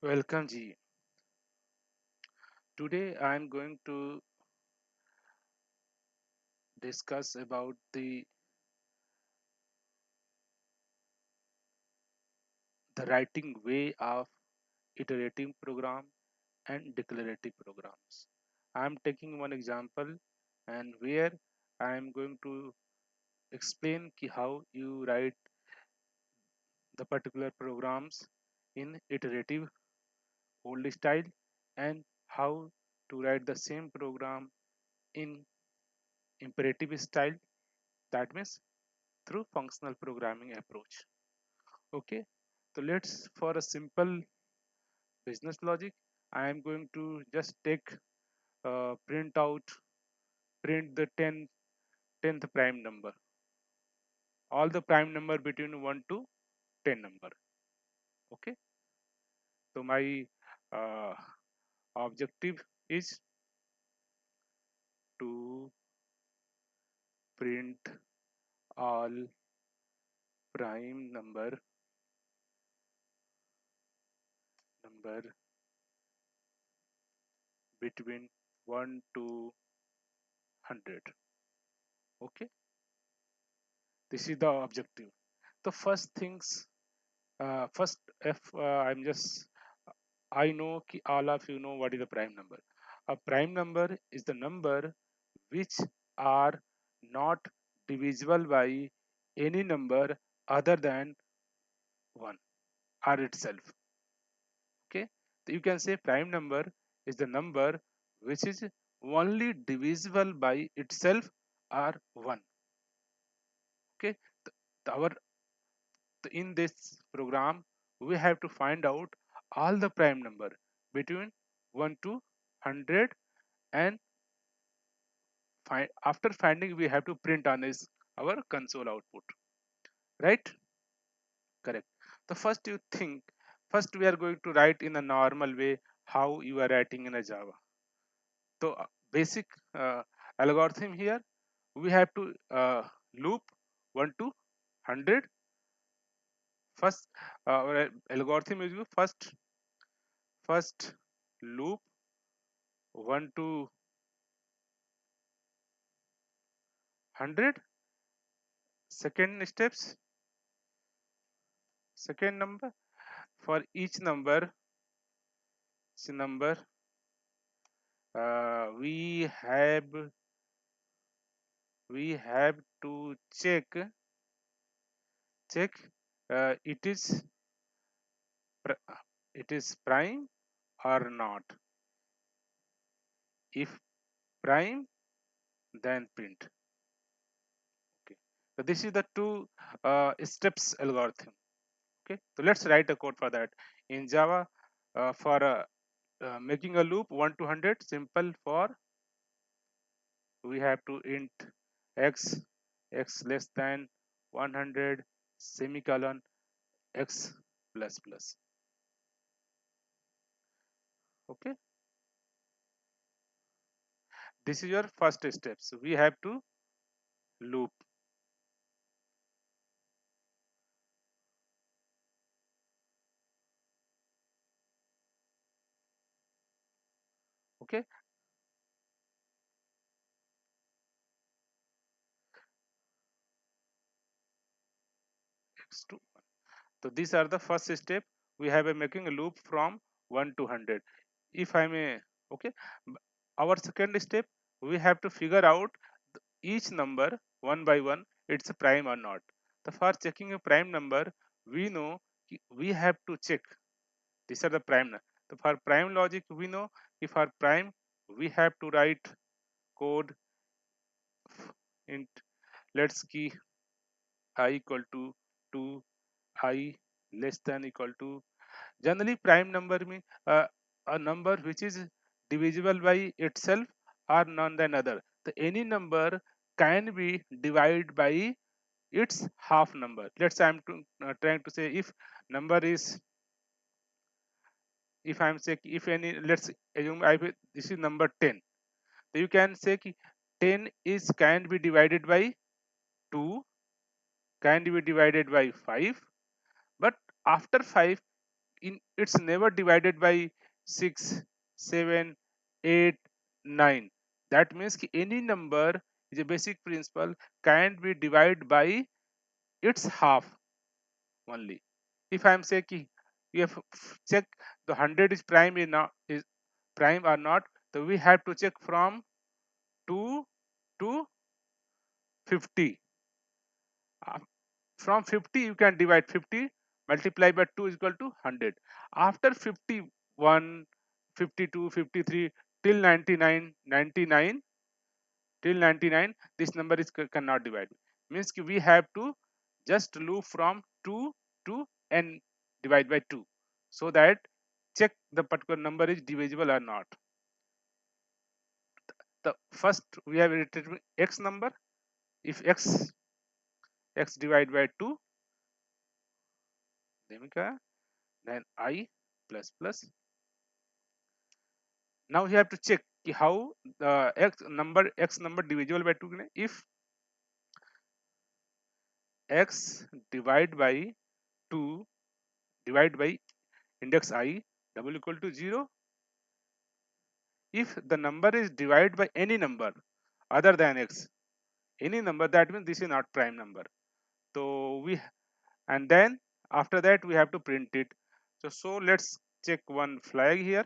Welcome Ji. Today I am going to discuss about the writing way of iterative program and declarative programs. I am taking one example and where I am going to explain how you write the particular programs in iterative old style and how to write the same program in imperative style, that means through functional programming approach. Okay, so let's, for a simple business logic, I am going to just take print out, print the 10th prime number, all the prime number between 1 to 10 number. Okay, so my uh, objective is to print all prime number between 1 to 100. Okay, this is the objective. The first things, first, if I'm just, I know all of you know what is a prime number. A prime number is the number which are not divisible by any number other than 1 or itself. Okay, so you can say prime number is the number which is only divisible by itself or 1. Okay, our, in this program we have to find out all the prime number between 1 to 100, and after finding we have to print on is our console output, right? Correct. The first you think, first we are going to write in a normal way how you are writing in a Java. So basic algorithm here, we have to loop 1 to 100. First our algorithm is first loop 1 to 100. Second steps, second number, for each number we have to check it is it is prime or not. If prime, then print. Okay, so this is the two steps algorithm. Okay, so let's write a code for that in Java. For making a loop 1 to 100, simple for, we have to int x less than 100 semicolon x plus plus. Okay, this is your first step, so we have to loop. Okay, x to, so these are the first step. We have a making a loop from 1 to 100. If I may, okay, our second step, we have to figure out each number one by one, it's a prime or not. So for checking a prime number, we know we have to check these are the prime. So for prime logic, we know if for prime, we have to write code int, let's key I equal to 2, I less than equal to, generally prime number means a number which is divisible by itself or none than other. So any number can be divided by its half number. Let's say I'm trying to say, if number is, if I'm saying, if any, let's assume this is number 10. So you can say 10 is can be divided by 2, can be divided by 5, but after 5 it's never divided by 6, 7, 8, 9. That means ki any number is a basic principle can't be divided by its half only. If I am saying ki you have check the 100 is prime is prime or not, so we have to check from 2 to 50. Uh, From 50 you can divide 50 multiply by 2 is equal to 100. After 51, 52, 53 till 99, 99 till 99 this number is cannot divide. Means ki we have to just loop from 2 to n divide by 2 so that check the particular number is divisible or not. The first we have written x number. If x divide by 2 then I plus plus. Now you have to check how the x number divisible by 2. If x divide by 2 divide by index I double equal to 0, if the number is divided by any number other than x, any number, that means this is not prime number. So we, and then after that we have to print it. So let's check one flag here.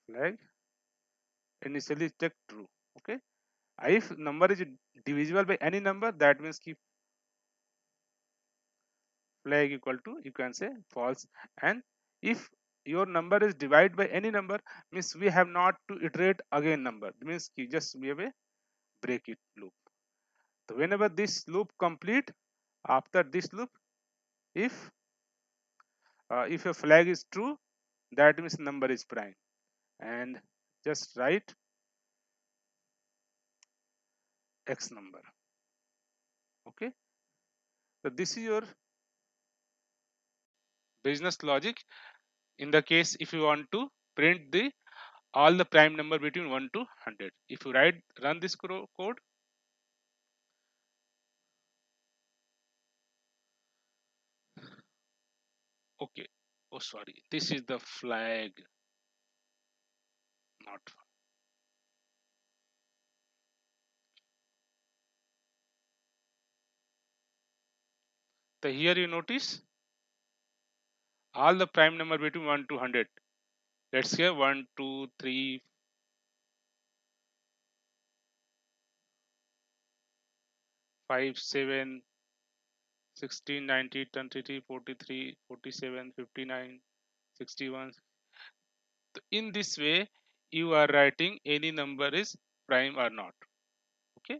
Flag initially check true. Okay, if number is divisible by any number, that means keep flag equal to, you can say, false. And if your number is divided by any number, means we have not to iterate again number, means you just we have a break it loop. So whenever this loop complete, after this loop, if if a flag is true, that means number is prime, and just write x number. Okay, so this is your business logic. In the case if you want to print the all the prime number between 1 to 100, if you run this code. Okay, oh sorry, this is the flag, not. So here you notice all the prime number between 1 to 100. Let's say 1, 2, 3, 5, 7, 16, 90, 23, 43, 47, 59, 61. In this way you are writing any number is prime or not. Okay,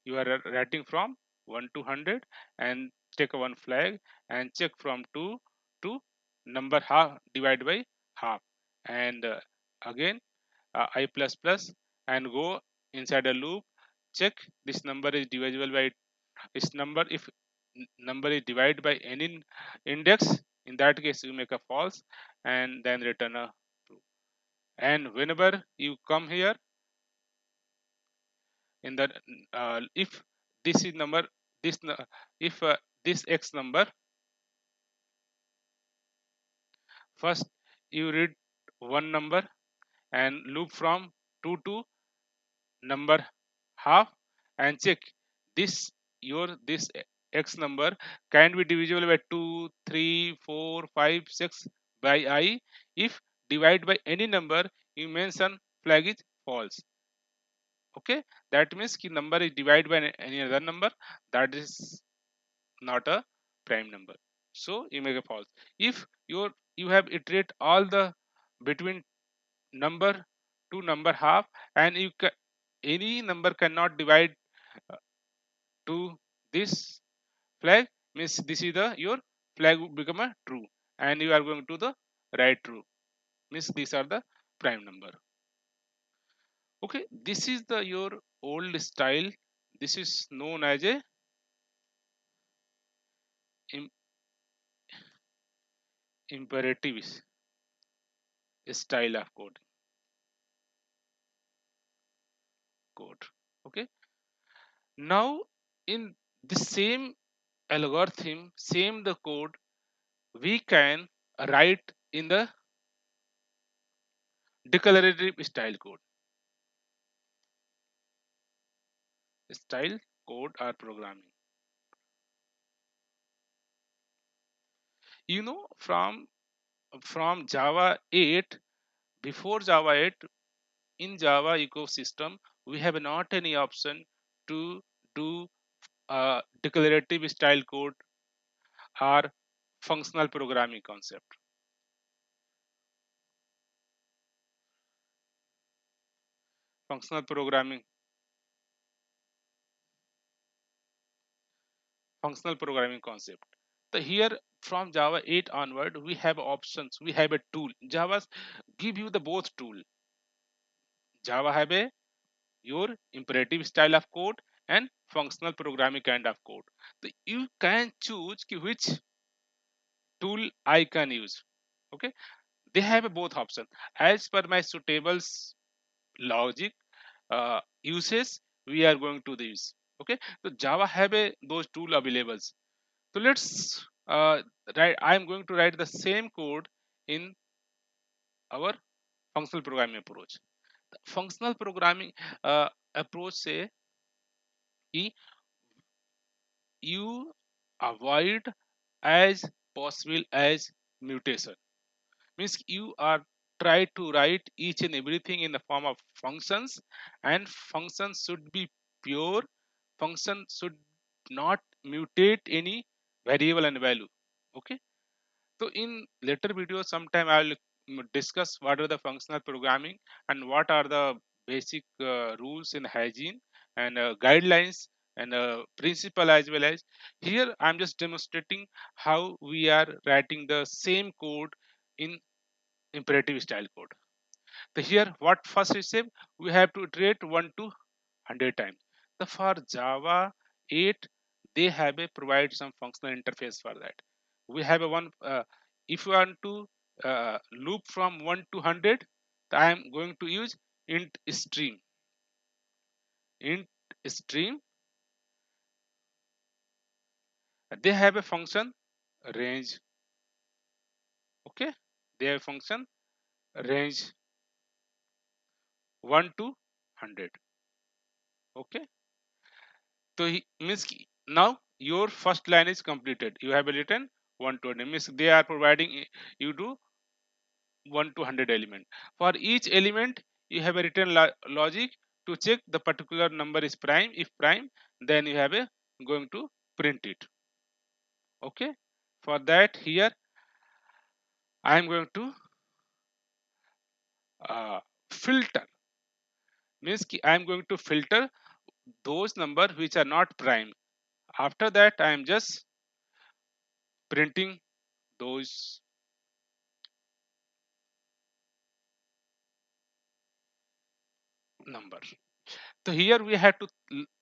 you are writing from 1 to 100 and take one flag and check from 2 to number half divide by half, and again I plus plus and go inside a loop, check this number is divisible by this number. If number is divided by any index, in that case you make a false and then return a true. And whenever you come here in that if this is number, this if this x number, first you read one number and loop from 2 to number half and check this your this x number can be divisible by 2, 3, 4, 5, 6 by I. If divide by any number, you mention flag is false. Okay, that means ki number is divided by any other number, that is not a prime number, so you make a false. If you have iterate all the between number to number half and any number cannot divide uh, to this flag, means this is the your flag will become a true and you are going to the right true, means these are the prime number. Okay, this is the your old style. This is known as a im- imperative style of code. Okay, now in the same algorithm, same the code we can write in the declarative style code or programming. You know, from Java 8, before Java 8, in Java ecosystem, we have not any option to do declarative style code or functional programming concept. Functional programming, functional programming concept. So here from Java 8 onward, we have options. We have a tool. Java give you the both tool. Java have a your imperative style of code and functional programming kind of code. So you can choose which tool I can use. Okay, they have a both option as per my suitable logic uses. We are going to use. Okay, so Java have a those tool available. So let's write. I am going to write the same code in our functional programming approach. The functional programming approach say कि you avoid as possible as mutation, means you are try to write each and everything in the form of functions, and functions should be pure. Function should not mutate any variable and value. Okay, so in later video sometime I will discuss what are the functional programming and what are the basic rules in hygiene and guidelines and principle, as well as here I'm just demonstrating how we are writing the same code in imperative style code. So here what first is same, we have to iterate 1 to 100 times. The for Java 8 they have a provide some functional interface for that. We have a one if you want to loop from 1 to 100, I am going to use int stream. Int stream, they have a function range. Okay, they have function range 1 to 100. Okay, so means now your first line is completed. You have written 1 to 100, means they are providing you do 1 to 100 element. For each element you have a written logic to check the particular number is prime. If prime, then you have a going to print it. Okay, for that here I am going to filter, means I am going to filter those number which are not prime. After that I am just printing those number. So here we have to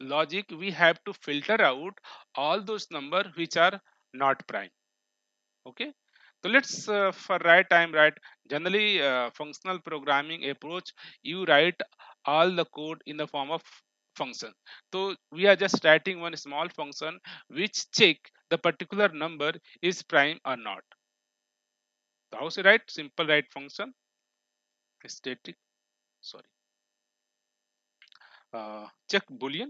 logic, we have to filter out all those number which are not prime. Okay, so let's for right time write generally functional programming approach, you write all the code in the form of function. So we are just writing one small function which check the particular number is prime or not. So how to write simple write function static, sorry, check boolean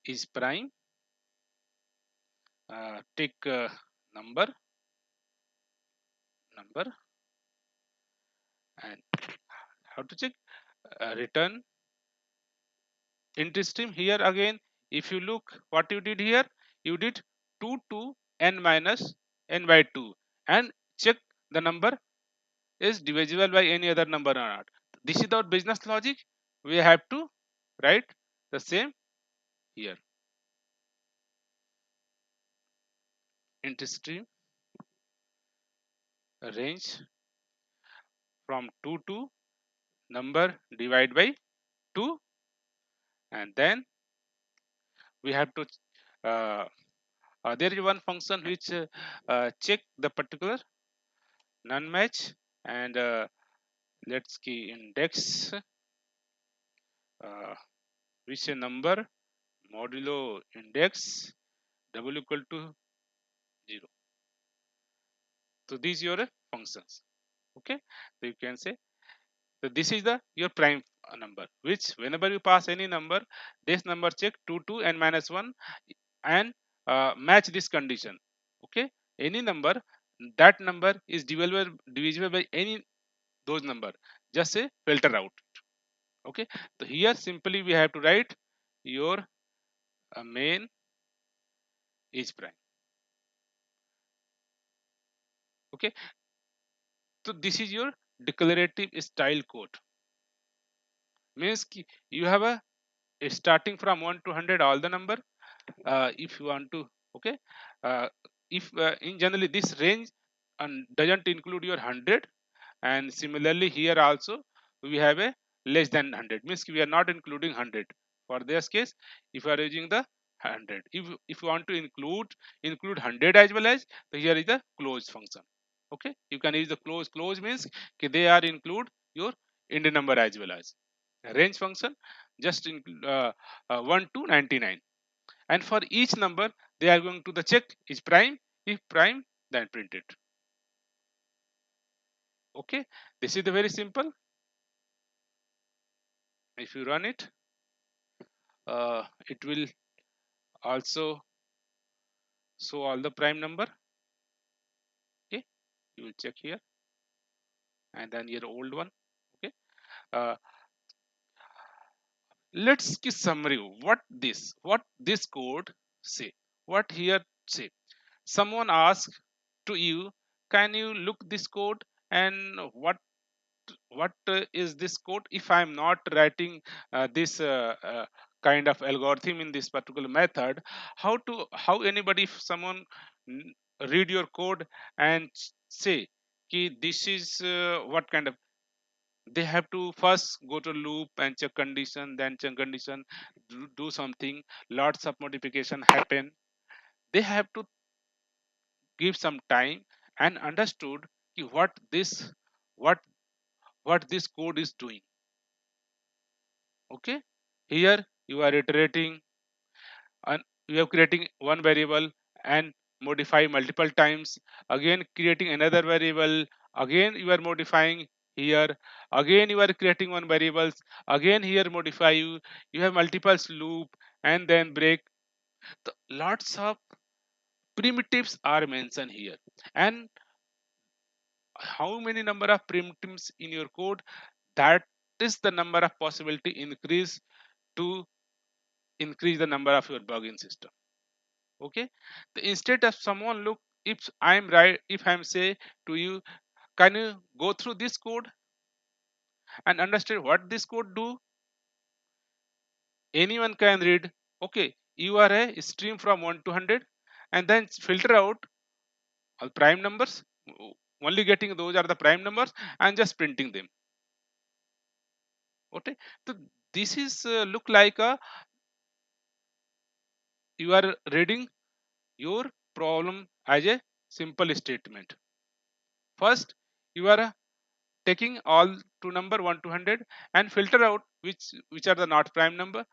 is prime, take number and how to check return int stream. Here again if you look what you did here, you did 2 to n minus n by 2 and check the number is divisible by any other number or not. This is our business logic. We have to write the same here. Int stream range from 2 to number divide by 2, and then we have to there is one function which check the particular non match and let's key index which a number modulo index W equal to 0. So these your functions. Okay, so you can say, so this is the your prime number, which whenever you pass any number, this number check 2 2 and minus 1 and match this condition. Okay, any number, that number is divisible by any those number, just say filter out. Okay, so here simply we have to write your main is prime. Okay, so this is your declarative style code, means you have a starting from 1 to 100 all the number, if you want to. Okay, uh, if in generally this range and doesn't include your 100, and similarly here also we have a less than 100, means we are not including 100. For this case, if you are using the 100, if you want to include 100 as well as, so here is the close function. Okay, you can use the close means they are include your end number as well as range function, just in 1 to 99, and for each number they are going to the check is prime. If prime, then print it. Okay, this is the very simple. If you run it, it will also show all the prime number. Okay, you will check here, and then your old one. Okay, uh, let's get summary what this code say, what here say. Someone asks to you, can you look this code, and what is this code? If I am not writing this kind of algorithm in this particular method, how anybody, if someone mm, read your code and say ki this is what kind of, they have to first go to loop and check condition, then check condition, do something, lots of modification happen. They have to give some time and understood ki what what this code is doing. Okay, here you are iterating and you are creating one variable and modify multiple times, again creating another variable, again you are modifying here, again you are creating one variables, again here modify, you have multiple loop and then break. Lots of primitives are mentioned here, and how many number of primitives in your code, that is the number of possibility to increase the number of your bug in system. Okay, instead of someone look, if I'm right, if I'm say to you, can you go through this code and understand what this code do? Anyone can read. Okay, you are a stream from 1 to 100 and then filter out all prime numbers, only getting those are the prime numbers and just printing them. Okay, so this is look like a, you are reading your problem as a simple statement. First, you are taking all to number 1 to 100 and filter out which are the not prime number,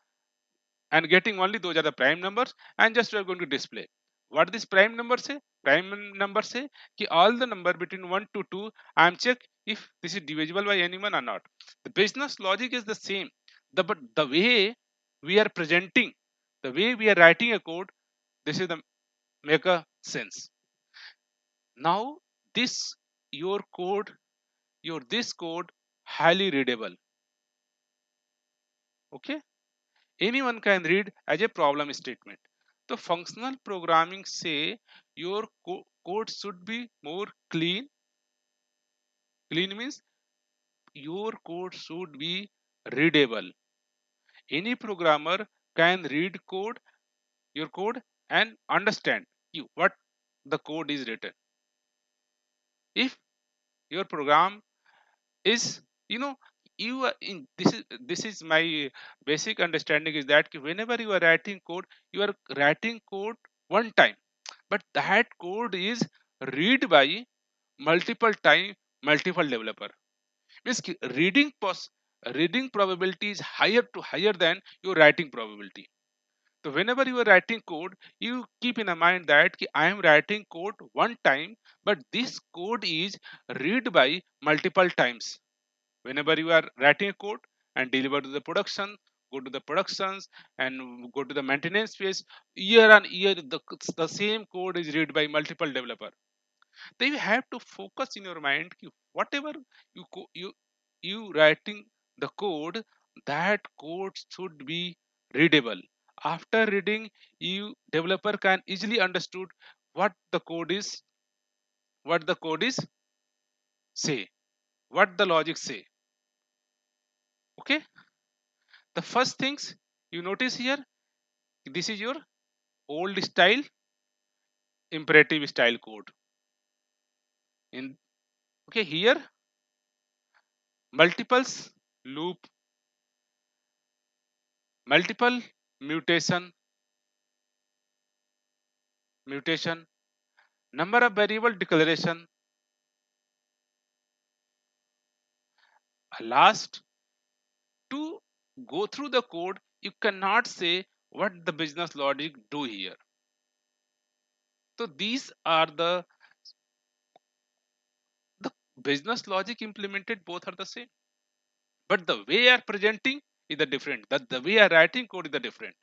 and getting only those are the prime numbers, and just we are going to display what this prime number say. Prime number say ki all the number between 1 to 2, I am check if this is divisible by anyone or not. The business logic is the same, but the way we are presenting, the way we are writing a code, this is the make a sense. Now this your code, your this code highly readable. Okay, anyone can read as a problem statement. The functional programming say your code should be more clean. Clean means your code should be readable. Any programmer can read your code and understand you what the code is written. If your program is, you know, you are in, this is my basic understanding is that whenever you are writing code, you are writing code one time, but that code is read by multiple time, multiple developer, means reading probability is higher than your writing probability. So whenever you are writing code, you keep in mind that ki I am writing code one time, but this code is read by multiple times. Whenever you are writing a code and deliver to the production, go to the productions and go to the maintenance phase, year on year the same code is read by multiple developer. Then you have to focus in your mind ki whatever you writing the code, that code should be readable. After reading, you developer can easily understood what the code is, what the code is say, what the logic say. Okay, the first things you notice here, this is your old style imperative style code. In okay, here multiples loop, multiple mutation, mutation, number of variable declaration. Last, to go through the code, you cannot say what the business logic do here. So these are the business logic implemented, both are the same, but the way you are presenting is the different. That the way you are writing code is the different.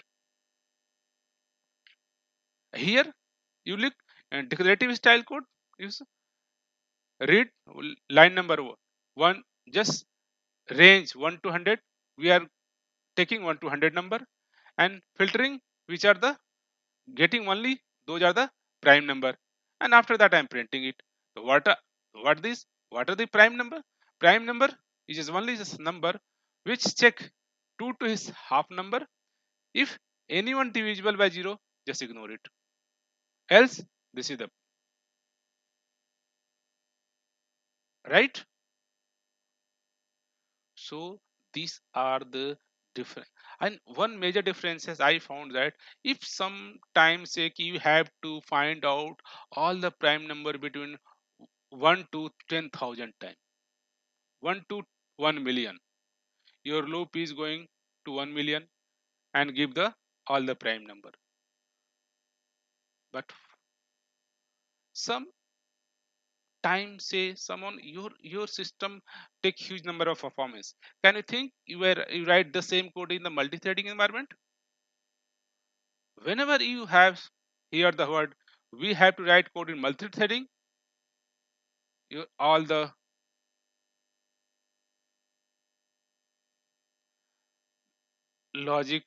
Here you look and declarative style code is read line number one, just range 1 to 100. We are taking 1 to 100 number and filtering which are the getting only those are the prime number, and after that I am printing it. So what are the prime number? Prime number is just only just number which check 2 to his half number. If anyone divisible by 0, just ignore it, else this is the right. So these are the different, and one major difference is I found that if sometimes say you have to find out all the prime number between 1 to 10,000 times, 1 to 1 million, your loop is going to 1 million and give the all the prime number. But some time say someone your system take huge number of performance. Can you think you write the same code in the multi-threading environment? Whenever you have hear the word we have to write code in multi-threading, all the logic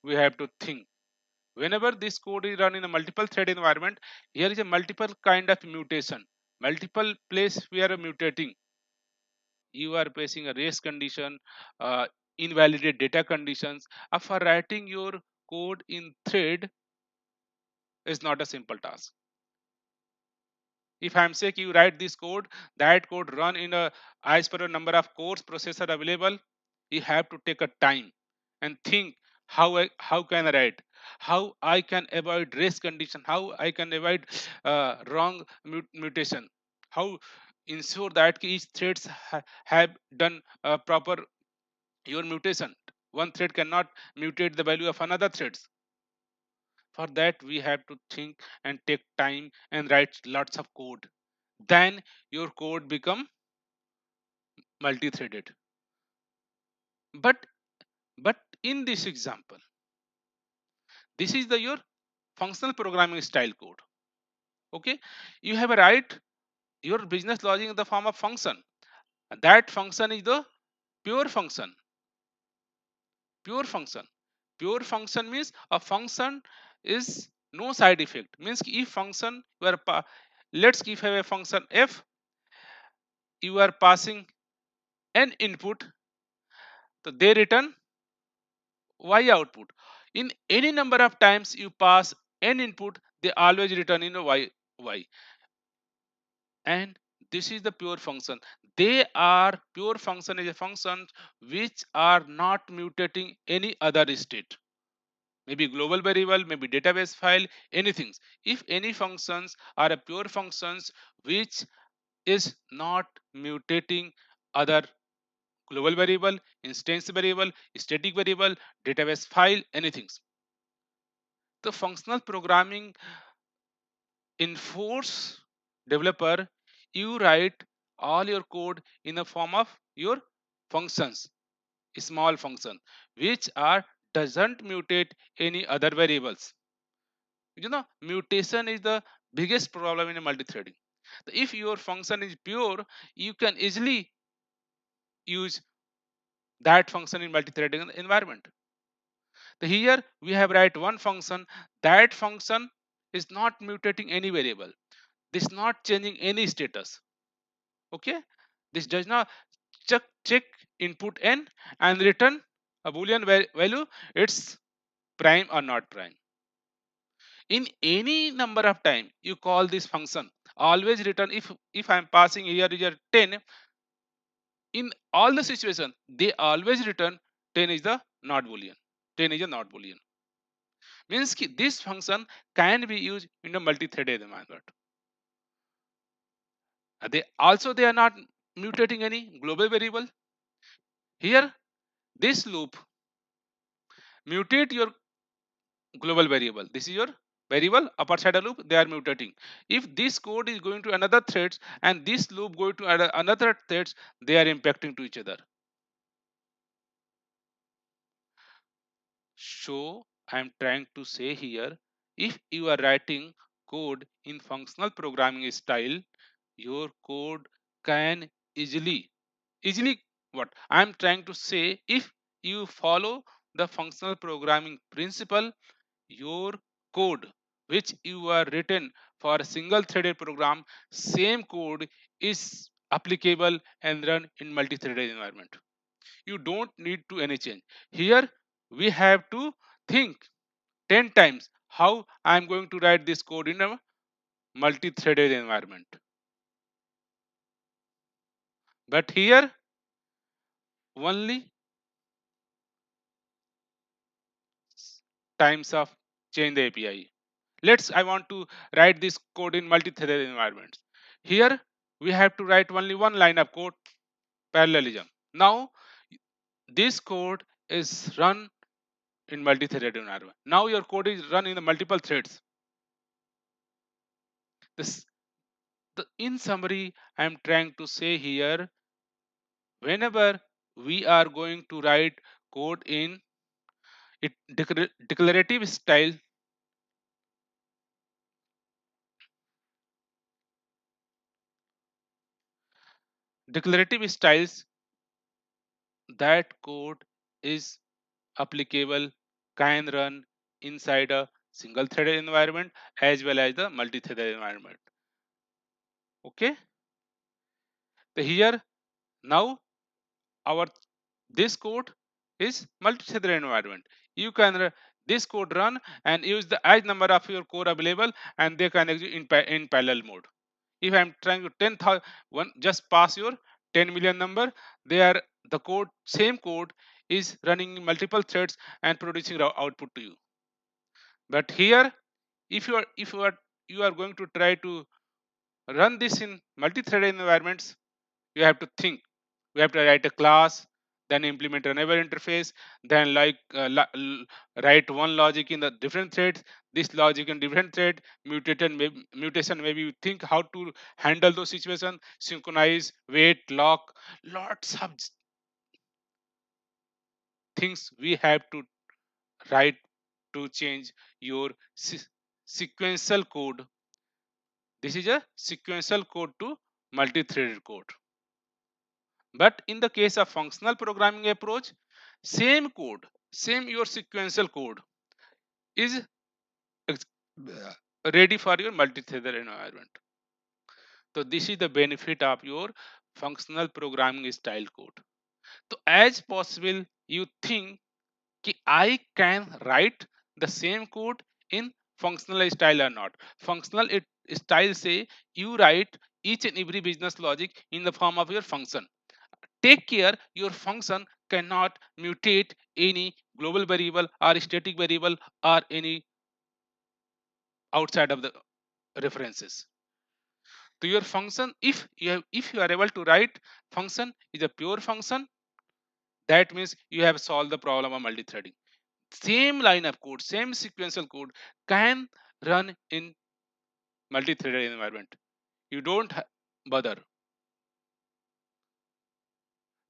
we have to think. Whenever this code is run in a multiple thread environment, here is a multiple kind of mutation, multiple place we are mutating. You are facing a race condition, invalidate data conditions. For writing your code in thread is not a simple task. If I'm saying you write this code, that code run in a as per a number of cores processor available, you have to take a time and think how can I write, how I can avoid race condition, how I can avoid wrong mutation, how ensure that each threads have done proper your mutation. One thread cannot mutate the value of another threads. For that we have to think and take time and write lots of code, then your code become multi-threaded. But but in this example, this is the your functional programming style code. Okay, you have a write your business logic in the form of function, and that function is the pure function. Pure function pure function means a function is no side effect, means if function you are let's give a function f, you are passing an input, so they return y output. In any number of times you pass n input, they always return in a y. And this is the pure function. They are pure function is a function which are not mutating any other state, maybe global variable, maybe database file, anything. If any functions are a pure functions which is not mutating other global variable, instance variable, static variable, database file, anything. The functional programming enforce developer, you write all your code in the form of your functions, small function, which are doesn't mutate any other variables. Mutation is the biggest problem in multi-threading. If your function is pure, you can easily use that function in multi-threading environment. Here we have write one function. That function is not mutating any variable. This is not changing any status. Okay, this does not check input n and return a boolean value. It's prime or not prime. In any number of time you call this function, always return. If I'm passing here 10, in all the situation they always return 10 is the not boolean. 10 is a not boolean. Means this function can be used in a multi-threaded environment. They are not mutating any global variable. Here this loop mutate your global variable. This is your variable upper side of loop. They are mutating. If this code is going to another threads and this loop going to another threads, they are impacting to each other. So I am trying to say here, if you are writing code in functional programming style, your code can easily what I am trying to say, if you follow the functional programming principle, your code which you are written for a single threaded program, same code is applicable and run in multi-threaded environment. You don't need to any change. Here we have to think 10 times how I am going to write this code in a multi-threaded environment. But here only times of change the API. I want to write this code in multi-threaded environments. Here we have to write only one line of code, parallelism. Now this code is run in multi-threaded environment. Now your code is run in the multiple threads. This in summary, I am trying to say here, whenever we are going to write code in declarative style, declarative styles, that code is applicable, can run inside a single threaded environment as well as the multi-threaded environment. Okay, so here now our this code is multi-threaded environment. You can this code run and use the as number of your core available, and they can execute in parallel mode. If I'm trying to 10,000 one, just pass your 10 million number, they are the code, same code is running in multiple threads and producing output to you. But here if you are going to try to run this in multi-threaded environments, you have to think. We have to write a class, then implement another interface, then write one logic in the different threads, this logic in different thread, mutation, maybe you think how to handle those situations, synchronize, wait, lock, lots of things we have to write to change your sequential code. This is a sequential code to multi-threaded code. But in the case of functional programming approach, same code, same your sequential code is ex- ready for your multi-threaded environment. So this is the benefit of your functional programming style code. So as possible, you think कि I can write the same code in functional style or not. Functional style say you write each and every business logic in the form of your function. Take care your function cannot mutate any global variable or static variable or any outside of the references to your function. If you are able to write function is a pure function, that means you have solved the problem of multi-threading. same line of code, same sequential code can run in multi-threaded environment. You don't bother.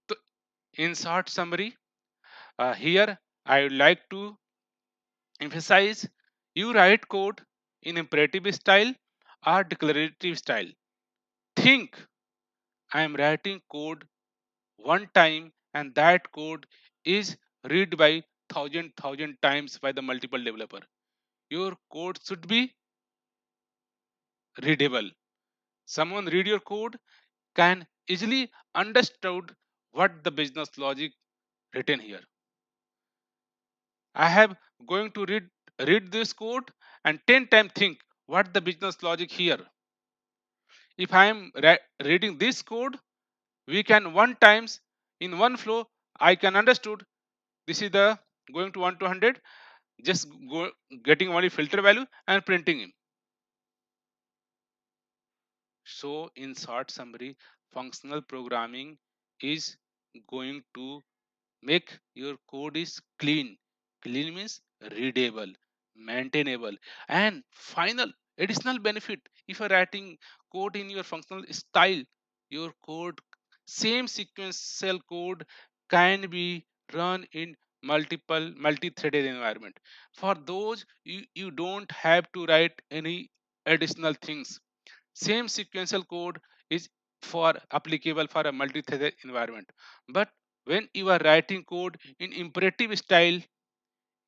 So in short summary, here I would like to emphasize: you write code in imperative style or declarative style. Think, I am writing code one time and that code is read by thousand times by the multiple developer. Your code should be readable. Someone read your code can easily understood what the business logic written here. I have going to read this code and 10 times think what the business logic here. If I am reading this code, we can one times in one flow I can understood this is the going to 1 to 100, just go getting only filter value and printing him. So in short summary, functional programming is going to make your code is clean. Clean means readable, maintainable, and final additional benefit: if you're writing code in your functional style, your code, same sequential code, can be run in multiple multi-threaded environment. For those, you don't have to write any additional things. Same sequential code is for applicable for a multi-threaded environment. But when you are writing code in imperative style,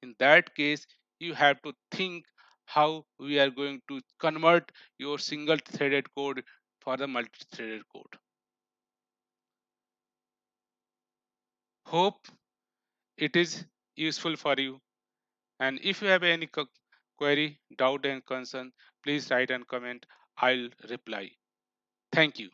in that case you have to think how we are going to convert your single threaded code for the multi-threaded code. Hope it is useful for you, and if you have any query, doubt and concern, please write and comment. I'll reply. Thank you.